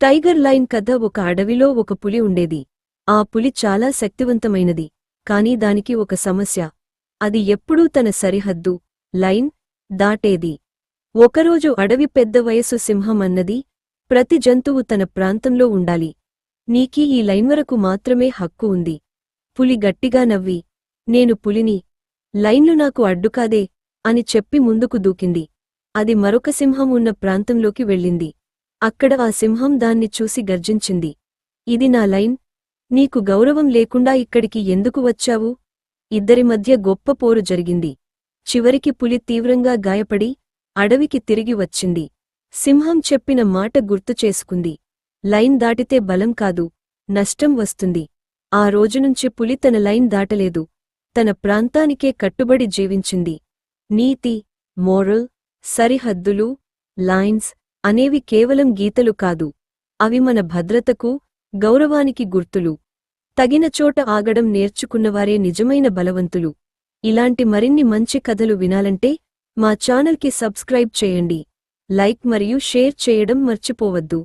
Tiger line కథ. ఒక అడవిలో ఒక పులి ఉండేది. ఆ పులి చాలా శక్తివంతమైనది, కాని దానికి ఒక సమస్య. అది ఎప్పుడూ తన సరిహద్దు లైన్ దాటేది. ఒకరోజు అడవి పెద్ద వయసు సింహం అన్నది, ప్రతి జంతువు తన ప్రాంతంలో ఉండాలి. నీకీ ఈ లైన్ వరకు మాత్రమే హక్కు ఉంది. పులి గట్టిగా నవ్వి, నేను పులిని, లైన్లు నాకు అడ్డుకాదే అని చెప్పి ముందుకు దూకింది. అది మరొక సింహం ఉన్న ప్రాంతంలోకి వెళ్ళింది. అక్కడ ఆ సింహం దాన్ని చూసి గర్జించింది. ఇది నా లైన్, నీకు గౌరవం లేకుండా ఇక్కడికి ఎందుకు వచ్చావు? ఇద్దరి మధ్య గొప్ప పోరు జరిగింది. చివరికి పులి తీవ్రంగా గాయపడి అడవికి తిరిగి వచ్చింది. సింహం చెప్పిన మాట గుర్తుచేసుకుంది. లైన్ దాటితే బలం కాదు, నష్టం వస్తుంది. ఆ రోజునుంచి పులి తన లైన్ దాటలేదు. తన ప్రాంతానికే కట్టుబడి జీవించింది. నీతి, మోరల్, సరిహద్దులు, లైన్స్ అనేవి కేవలం గీతలు కాదు. అవి మన భద్రతకు, గౌరవానికి గుర్తులు. తగిన చోట ఆగడం నేర్చుకున్నవారే నిజమైన బలవంతులు. ఇలాంటి మరిన్ని మంచి కథలు వినాలంటే మా ఛానల్కి సబ్స్క్రైబ్ చేయండి. లైక్ మరియు షేర్ చేయడం మర్చిపోవద్దు.